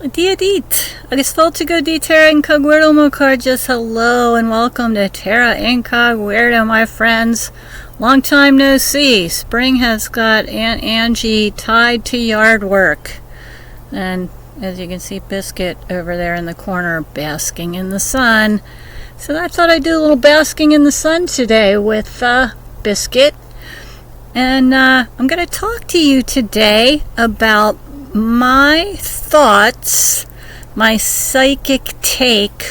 Dia dit. Agisfoltigo di terra incognito mocarges. Hello and welcome to Terra Incognito, my friends. Long time no see. Spring has got Aunt Angie tied to yard work. And as you can see, Biscuit over there in the corner basking in the sun. So I thought I'd do a little basking in the sun today with Biscuit. And I'm going to talk to you today about my thoughts, my psychic take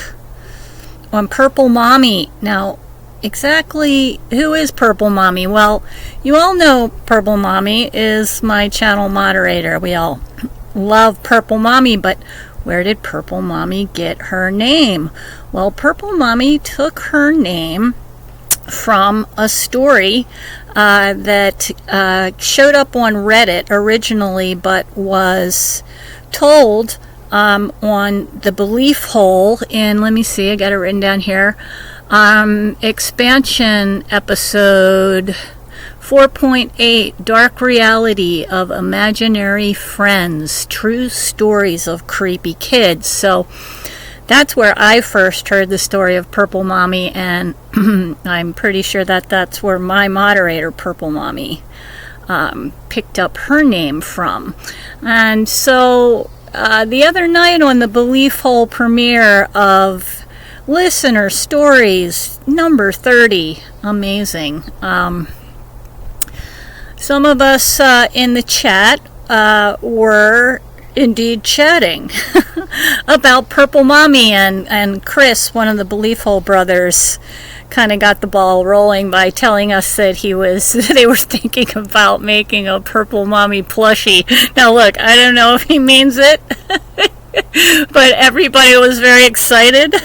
on Purple Mommy. Now, exactly who is Purple Mommy? Well, you all know Purple Mommy is my channel moderator. We all love Purple Mommy, but where did Purple Mommy get her name? Well, Purple Mommy took her name from a story that showed up on Reddit originally, but was told on the Belief Hole in, let me see, I got it written down here, expansion episode 4.8, Dark Reality of Imaginary Friends, True Stories of Creepy Kids. So that's where I first heard the story of Purple Mommy, and I'm pretty sure that that's where my moderator, Purple Mommy, picked up her name from. And so the other night on the Belief Hole premiere of Listener Stories, number 30, amazing. Some of us in the chat were indeed chatting about Purple Mommy, and Chris, one of the Belief Hole brothers, kind of got the ball rolling by telling us that they were thinking about making a Purple Mommy plushie. Now look, I don't know if he means it, but everybody was very excited by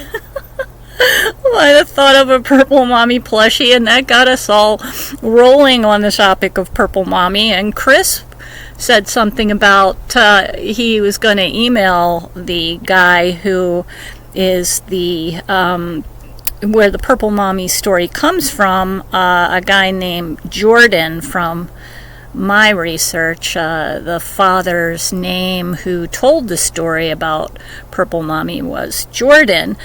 the thought of a Purple Mommy plushie, and that got us all rolling on the topic of Purple Mommy. And Chris said something about he was going to email the guy who is the where the Purple Mommy story comes from, a guy named Jordan. From my research, the father's name who told the story about Purple Mommy was Jordan.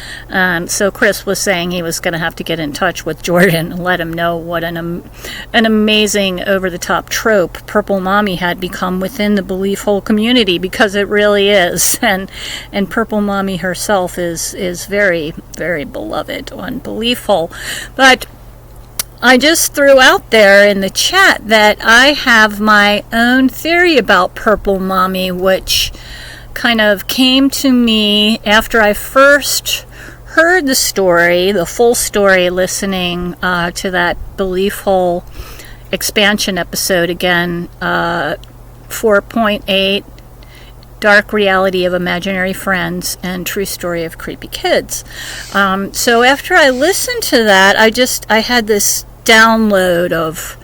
So Chris was saying he was going to have to get in touch with Jordan and let him know what an amazing over-the-top trope Purple Mommy had become within the Belief Hole community, because it really is. And Purple Mommy herself is very, very beloved on Belief Hole. But I just threw out there in the chat that I have my own theory about Purple Mommy, which kind of came to me after I first heard the story, the full story, listening to that Belief Hole expansion episode again, 4.8, Dark Reality of Imaginary Friends and True Story of Creepy Kids. So after I listened to that, I had this download of,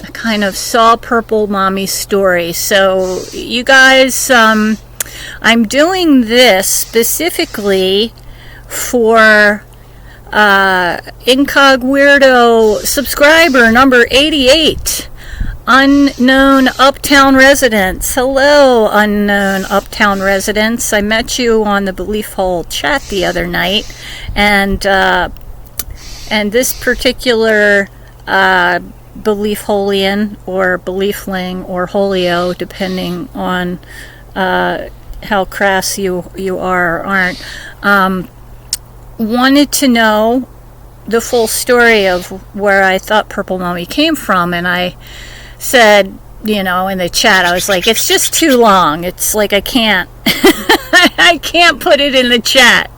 I kind of saw Purple Mommy's story. So you guys, I'm doing this specifically for Incognito subscriber number 88, Unknown Uptown Residents. Hello, Unknown Uptown Residents. I met you on the Belief Hole chat the other night, and this particular Belief Holian or Beliefling or Holio, depending on how crass you are or aren't, wanted to know the full story of where I thought Purple Mommy came from. And I said, in the chat, I was like, it's just too long. It's like I can't I can't put it in the chat.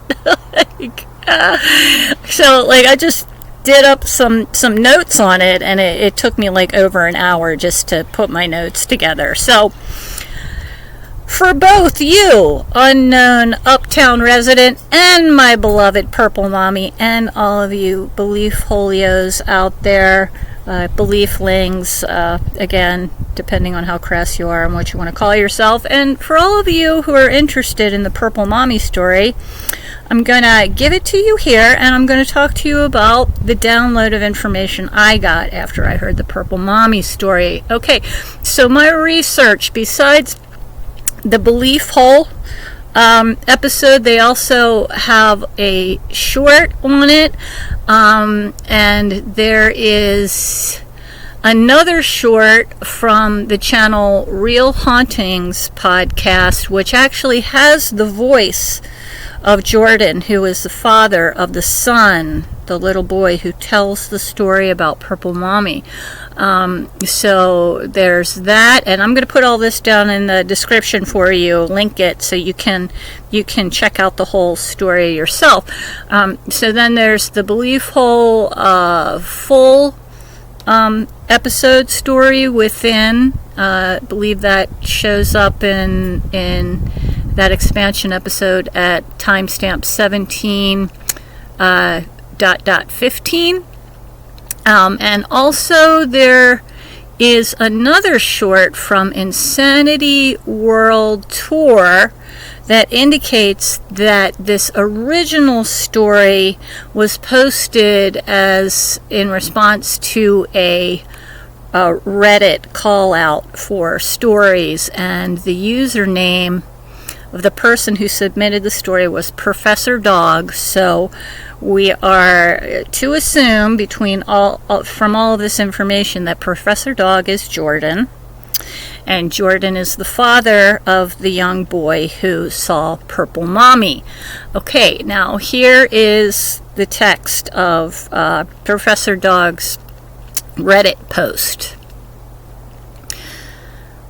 So I just did up some notes on it, and it took me over an hour just to put my notes together. So for both you, Unknown Uptown Resident, and my beloved Purple Mommy, and all of you Belief Holios out there, Belieflings, again, depending on how crass you are and what you want to call yourself, and for all of you who are interested in the Purple Mommy story, I'm going to give it to you here, and I'm going to talk to you about the download of information I got after I heard the Purple Mommy story. Okay, so my research, besides the Belief Hole episode. They also have a short on it, and there is another short from the channel Real Hauntings podcast, which actually has the voice of Jordan, who is the father of the son, the little boy who tells the story about Purple Mommy. So there's that, and I'm going to put all this down in the description for you, link it so you can check out the whole story yourself. So then there's the Belief Hole full episode story within. I believe that shows up in that expansion episode at timestamp 17.15. And also there is another short from Insanity World Tour that indicates that this original story was posted as in response to a Reddit call out for stories, and the username of the person who submitted the story was Professor Dog. So we are to assume from all of this information that Professor Dog is Jordan, and Jordan is the father of the young boy who saw Purple Mommy. Okay, now here is the text of Professor Dog's Reddit post.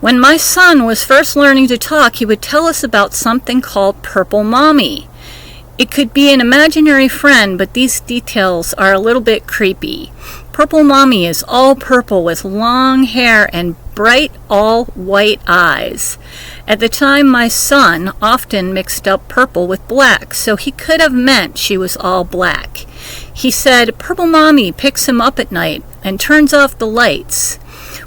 When my son was first learning to talk, he would tell us about something called Purple Mommy. It could be an imaginary friend, but these details are a little bit creepy. Purple Mommy is all purple with long hair and bright all-white eyes. At the time, my son often mixed up purple with black, so he could have meant she was all black. He said Purple Mommy picks him up at night and turns off the lights.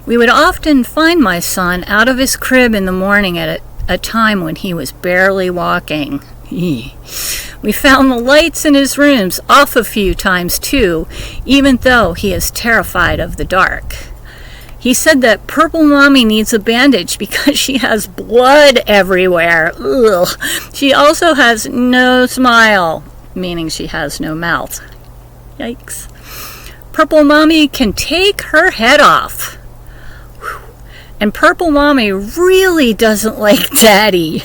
We would often find my son out of his crib in the morning at a time when he was barely walking. We found the lights in his rooms off a few times too, even though he is terrified of the dark. He said that Purple Mommy needs a bandage because she has blood everywhere. Ugh. She also has no smile, meaning she has no mouth. Yikes. Purple Mommy can take her head off. And Purple Mommy really doesn't like Daddy.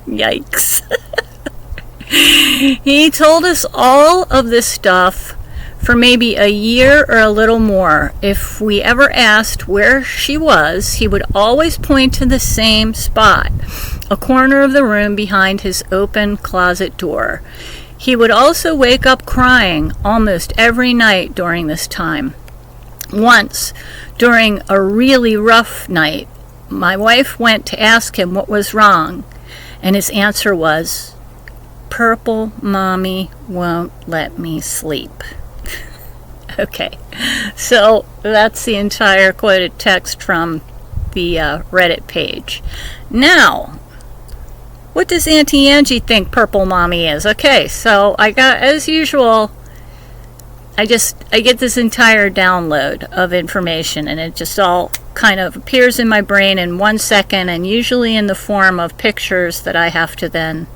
Yikes. He told us all of this stuff for maybe a year or a little more. If we ever asked where she was, he would always point to the same spot, a corner of the room behind his open closet door. He would also wake up crying almost every night during this time. Once, during a really rough night, my wife went to ask him what was wrong, and his answer was, Purple Mommy won't let me sleep. Okay, so that's the entire quoted text from the Reddit page. Now, what does Auntie Angie think Purple Mommy is? Okay, so I got, as usual, I get this entire download of information, and it just all kind of appears in my brain in 1 second, and usually in the form of pictures that I have to then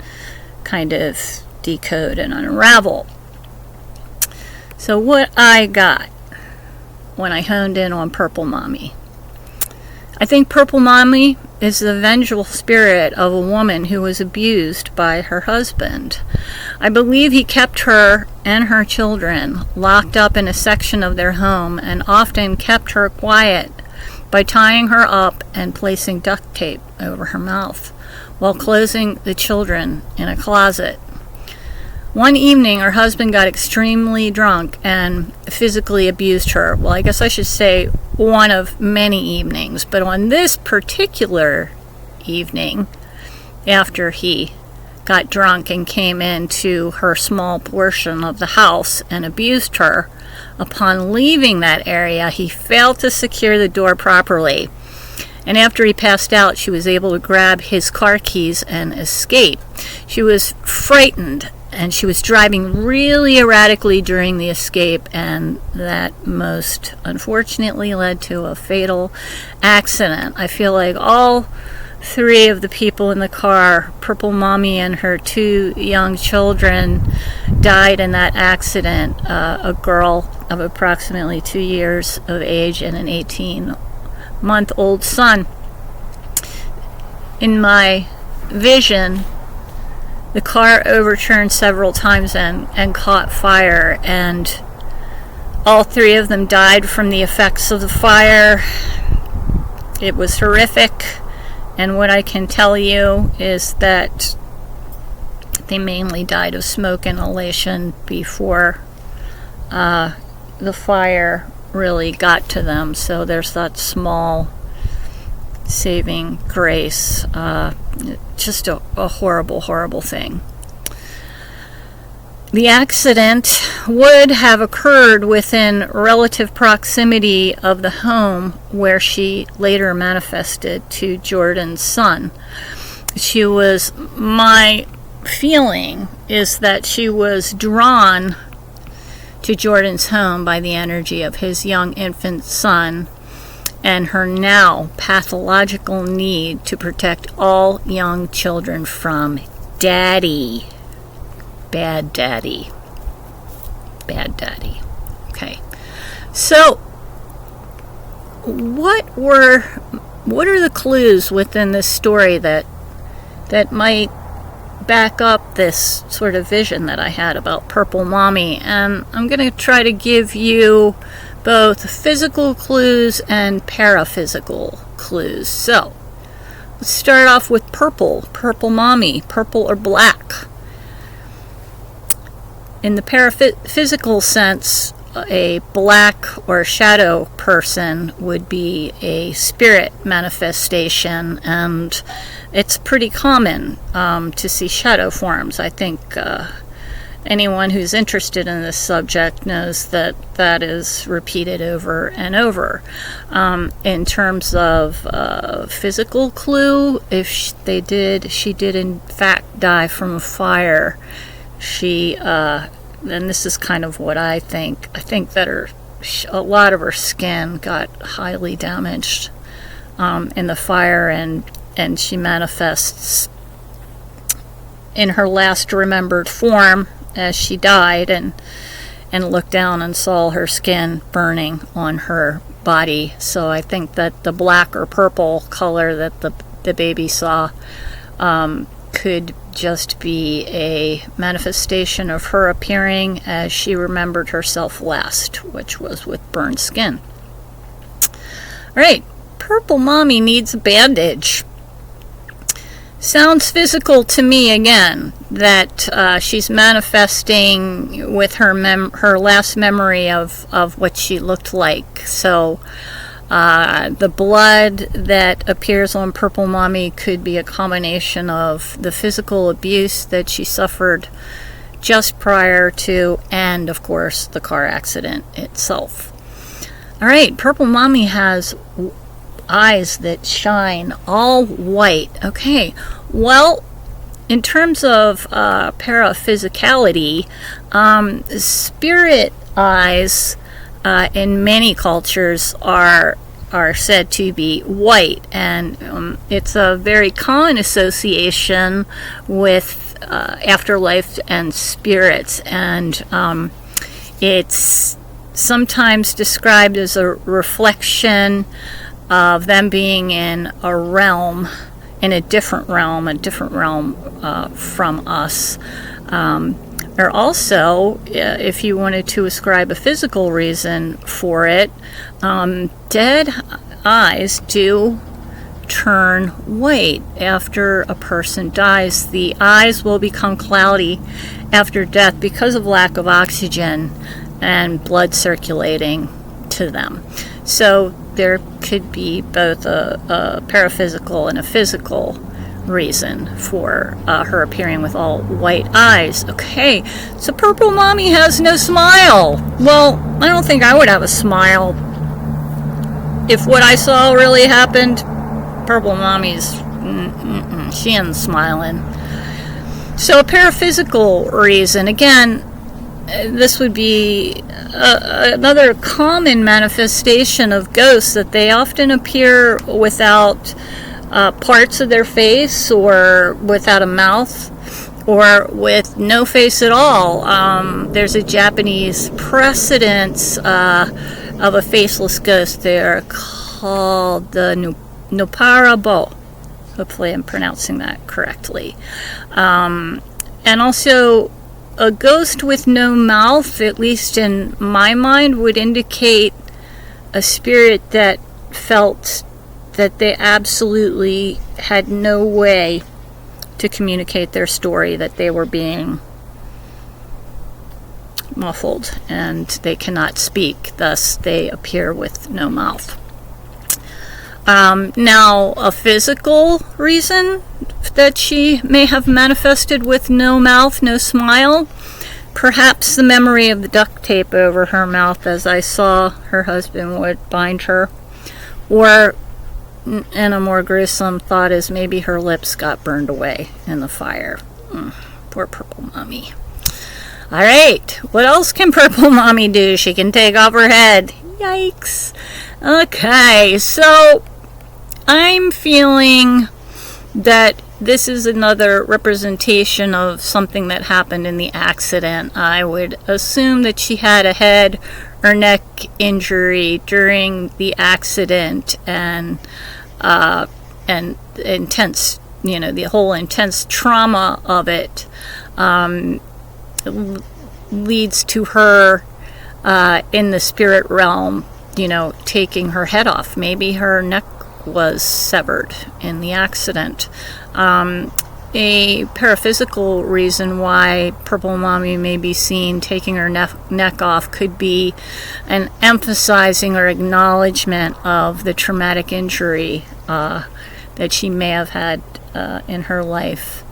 kind of decode and unravel. So what I got when I honed in on Purple Mommy. I think Purple Mommy is the vengeful spirit of a woman who was abused by her husband. I believe he kept her and her children locked up in a section of their home and often kept her quiet by tying her up and placing duct tape over her mouth while closing the children in a closet. One evening, her husband got extremely drunk and physically abused her. Well, I guess I should say one of many evenings, but on this particular evening, after he got drunk and came into her small portion of the house and abused her, upon leaving that area, he failed to secure the door properly. And after he passed out, she was able to grab his car keys and escape. She was frightened, and she was driving really erratically during the escape, and that most unfortunately led to a fatal accident. I feel like all three of the people in the car, Purple Mommy and her two young children, died in that accident. A girl of approximately 2 years of age and an 18-month-old son. In my vision, the car overturned several times and caught fire, and all three of them died from the effects of the fire. It was horrific, and what I can tell you is that they mainly died of smoke inhalation before the fire really got to them. So there's that small saving grace. Just a horrible, horrible thing. The accident would have occurred within relative proximity of the home where she later manifested to Jordan's son. My feeling is that she was drawn to Jordan's home by the energy of his young infant son and her now pathological need to protect all young children from daddy. Bad daddy. Bad daddy. Okay. So, what are the clues within this story that might back up this sort of vision that I had about Purple Mommy? And I'm going to try to give you both physical clues and paraphysical clues. So, let's start off with Purple Mommy, purple or black. In the paraphysical sense, a black or shadow person would be a spirit manifestation, and it's pretty common to see shadow forms. I think anyone who's interested in this subject knows that is repeated over and over. In terms of physical clue, if she did in fact die from a fire. And this is kind of what I think. I think that a lot of her skin got highly damaged in the fire, and she manifests in her last remembered form as she died, and looked down and saw her skin burning on her body. So I think that the black or purple color that the baby saw could just be a manifestation of her appearing as she remembered herself last, which was with burned skin. All right, Purple Mommy needs a bandage. Sounds physical to me again, that she's manifesting with her last memory of what she looked like. So the blood that appears on Purple Mommy could be a combination of the physical abuse that she suffered just prior to, and of course, the car accident itself. All right, Purple Mommy has eyes that shine all white. Okay, well, in terms of paraphysicality, spirit eyes in many cultures are said to be white, and it's a very common association with afterlife and spirits, and it's sometimes described as a reflection of them being in a different realm from us. Or also, if you wanted to ascribe a physical reason for it, dead eyes do turn white after a person dies. The eyes will become cloudy after death because of lack of oxygen and blood circulating to them. So there could be both a paraphysical and a physical reason for her appearing with all white eyes. Okay, so Purple Mommy has no smile. Well, I don't think I would have a smile if what I saw really happened. Purple Mommy's she ain't smiling. So a paraphysical reason, again, this would be another common manifestation of ghosts, that they often appear without parts of their face, or without a mouth, or with no face at all. There's a Japanese precedence of a faceless ghost. They're called the Noparabo. Hopefully I'm pronouncing that correctly. And also, a ghost with no mouth, at least in my mind, would indicate a spirit that felt that they absolutely had no way to communicate their story, that they were being muffled and they cannot speak, thus they appear with no mouth. Now, a physical reason that she may have manifested with no mouth, no smile, perhaps the memory of the duct tape over her mouth, as I saw her husband would bind her, or, and a more gruesome thought is maybe her lips got burned away in the fire. Poor Purple Mommy. Alright, what else can Purple Mommy do? She can take off her head. Yikes. Okay, so I'm feeling that this is another representation of something that happened in the accident. I would assume that she had a head or neck injury during the accident, and intense, the whole intense trauma of it leads to her in the spirit realm, taking her head off. Maybe her neck was severed in the accident. A paraphysical reason why Purple Mommy may be seen taking her neck off could be an emphasizing or acknowledgement of the traumatic injury that she may have had in her life,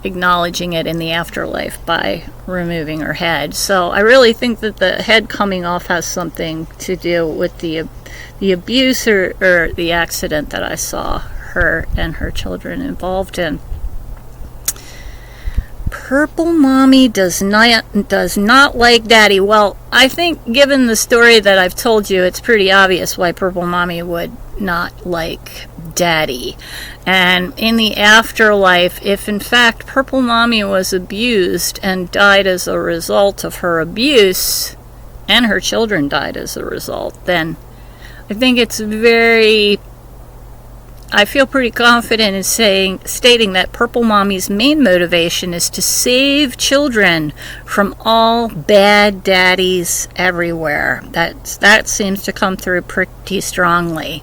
acknowledging it in the afterlife by removing her head. So I really think that the head coming off has something to do with the abuse or the accident that I saw her and her children involved in. Purple Mommy does not like Daddy. Well, I think given the story that I've told you, it's pretty obvious why Purple Mommy would not like Daddy. And in the afterlife, if in fact Purple Mommy was abused and died as a result of her abuse, and her children died as a result, then I think I feel pretty confident in stating that Purple Mommy's main motivation is to save children from all bad daddies everywhere. That seems to come through pretty strongly.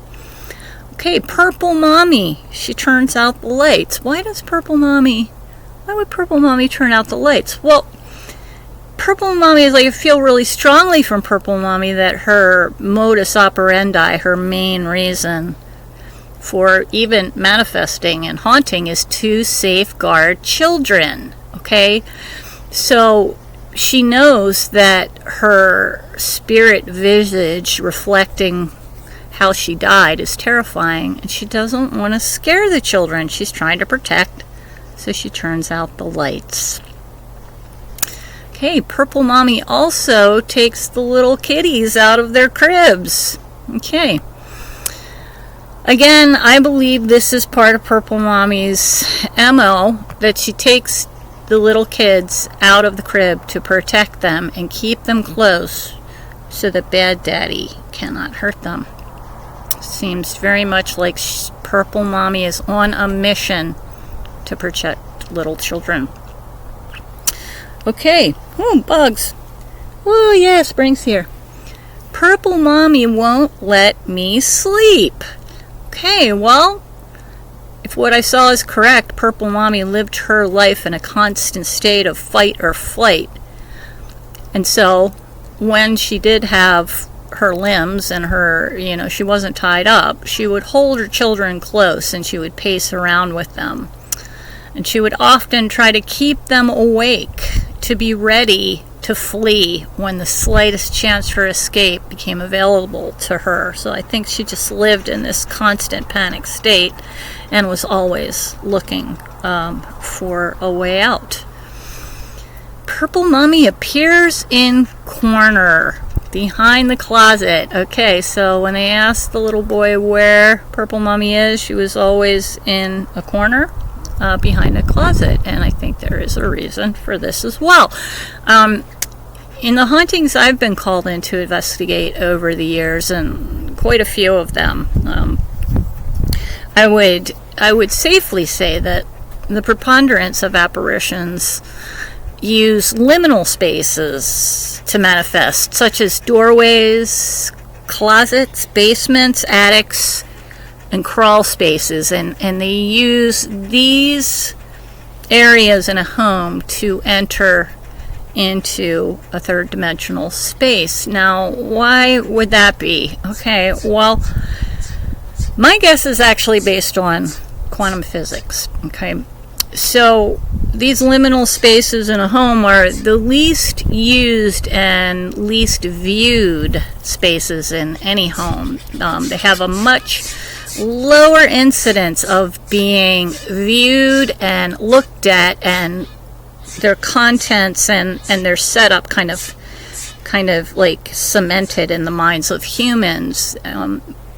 Okay, Purple Mommy, she turns out the lights. Why would Purple Mommy turn out the lights? Well, Purple Mommy is I feel really strongly from Purple Mommy that her modus operandi, her main reason for even manifesting and haunting, is to safeguard children. Okay? So she knows that her spirit visage reflecting how she died is terrifying, and she doesn't want to scare the children. She's trying to protect, so she turns out the lights. Okay, Purple Mommy also takes the little kitties out of their cribs. Okay. Again, I believe this is part of Purple Mommy's MO, that she takes the little kids out of the crib to protect them and keep them close so that Bad Daddy cannot hurt them. Seems very much like Purple Mommy is on a mission to protect little children. Okay. Oh, bugs. Oh, yeah, spring's here. Purple Mommy won't let me sleep. Okay, well, if what I saw is correct, Purple Mommy lived her life in a constant state of fight or flight. And so, when she did have her limbs and her, she wasn't tied up, she would hold her children close and she would pace around with them. And she would often try to keep them awake to be ready to flee when the slightest chance for escape became available to her. So I think she just lived in this constant panic state and was always looking for a way out. Purple Mommy appears in corner. Behind the closet. Okay, so when they asked the little boy where Purple Mommy is, she was always in a corner behind a closet. And I think there is a reason for this as well. In the hauntings I've been called in to investigate over the years, and quite a few of them, I would safely say that the preponderance of apparitions use liminal spaces to manifest, such as doorways, closets, basements, attics, and crawl spaces, and they use these areas in a home to enter into a third dimensional space. Now, why would that be? Okay, well, my guess is actually based on quantum physics. Okay, so these liminal spaces in a home are the least used and least viewed spaces in any home. They have a much lower incidence of being viewed and looked at, and their contents and their setup kind of like cemented in the minds of humans,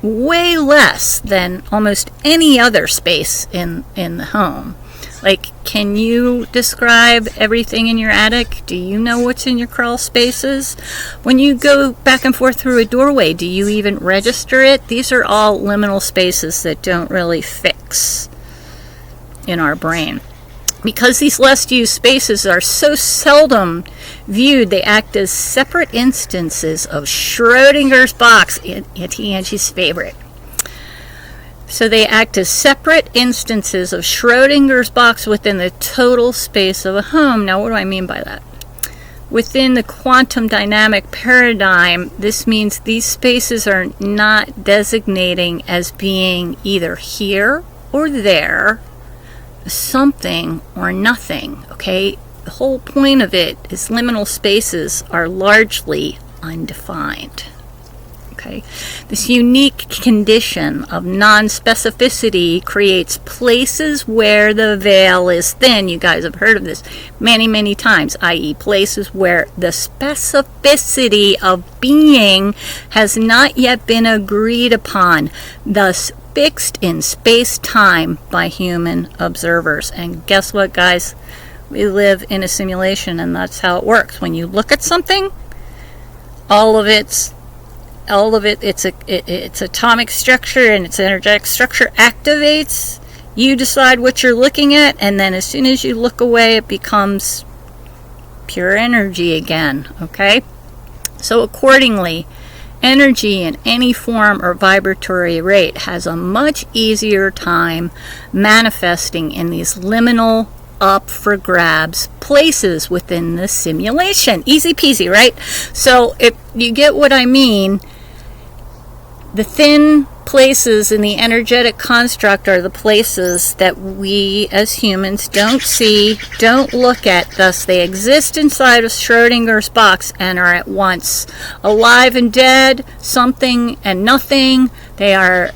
way less than almost any other space in the home. Like, can you describe everything in your attic? Do you know what's in your crawl spaces? When you go back and forth through a doorway, do you even register it? These are all liminal spaces that don't really fix in our brain. Because these less used spaces are so seldom viewed, they act as separate instances of Schrodinger's box, Auntie Angie's favorite. So they act as separate instances of Schrodinger's box within the total space of a home. Now, what do I mean by that? Within the quantum dynamic paradigm, this means these spaces are not designating as being either here or there, something or nothing, okay? The whole point of it is liminal spaces are largely undefined. Okay. This unique condition of non-specificity creates places where the veil is thin. You guys have heard of this many, many times, i.e. places where the specificity of being has not yet been agreed upon, thus fixed in space-time by human observers. And guess what, guys? We live in a simulation, and that's how it works. When you look at something, all of its atomic structure and its energetic structure activates. You decide what you're looking at, and then as soon as you look away, it becomes pure energy again, okay? So accordingly, energy in any form or vibratory rate has a much easier time manifesting in these liminal, up for grabs places within the simulation. Easy peasy, right? So if you get what I mean, the thin places in the energetic construct are the places that we as humans don't see, don't look at. Thus, they exist inside of Schrodinger's box and are at once alive and dead, something and nothing. They are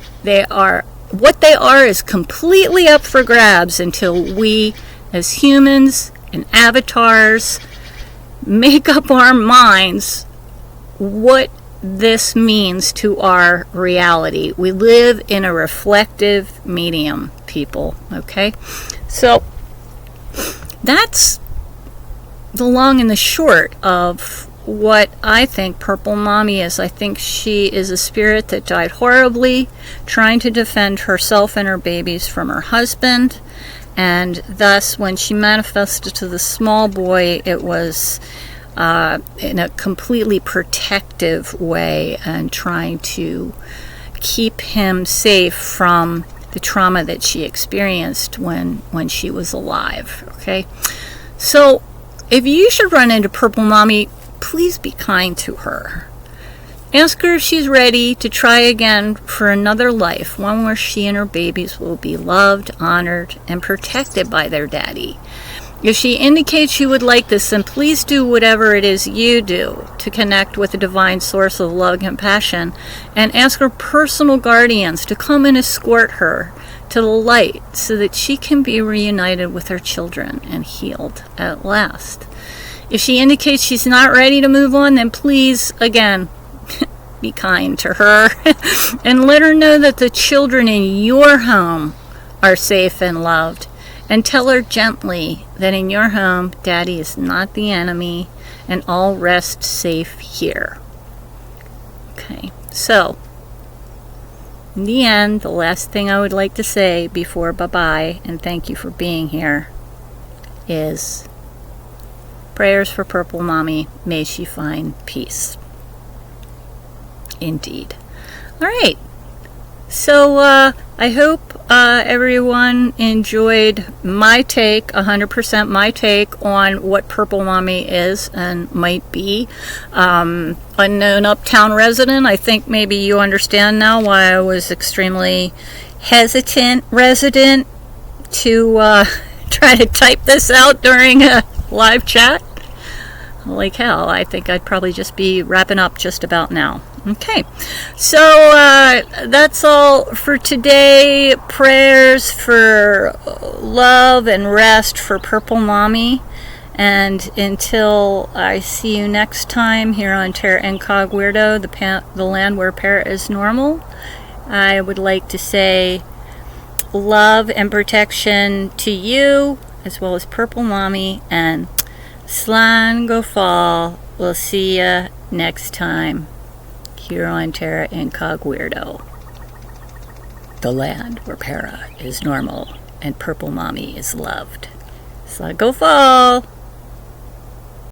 what they are is completely up for grabs until we as humans and avatars make up our minds what this means to our reality. We live in a reflective medium, people, okay? So that's the long and the short of what I think Purple Mommy is. I think she is a spirit that died horribly trying to defend herself and her babies from her husband, and thus when she manifested to the small boy, it was in a completely protective way and trying to keep him safe from the trauma that she experienced when she was alive, okay? So if you should run into Purple Mommy, please be kind to her. Ask her if she's ready to try again for another life, one where she and her babies will be loved, honored, and protected by their daddy. If she indicates she would like this, then please do whatever it is you do to connect with the divine source of love and compassion, and ask her personal guardians to come and escort her to the light so that she can be reunited with her children and healed at last. If she indicates she's not ready to move on, then please, again, be kind to her and let her know that the children in your home are safe and loved. And tell her gently that in your home, Daddy is not the enemy, and all rest safe here. Okay, so in the end, the last thing I would like to say before bye-bye and thank you for being here is prayers for Purple Mommy. May she find peace. Indeed. All right. So I hope everyone enjoyed my take, 100% my take on what Purple Mommy is and might be. Unknown uptown resident, I think maybe you understand now why I was extremely hesitant resident to try to type this out during a live chat. Like hell, I think I'd probably just be wrapping up just about now. Okay, so that's all for today. Prayers for love and rest for Purple Mommy. And until I see you next time here on Terra Incognito, the land where para is normal, I would like to say love and protection to you, as well as Purple Mommy, and Slan go fall. We'll see ya next time here on Terra Incognito, the land where para is normal and Purple Mommy is loved. Slan go fall.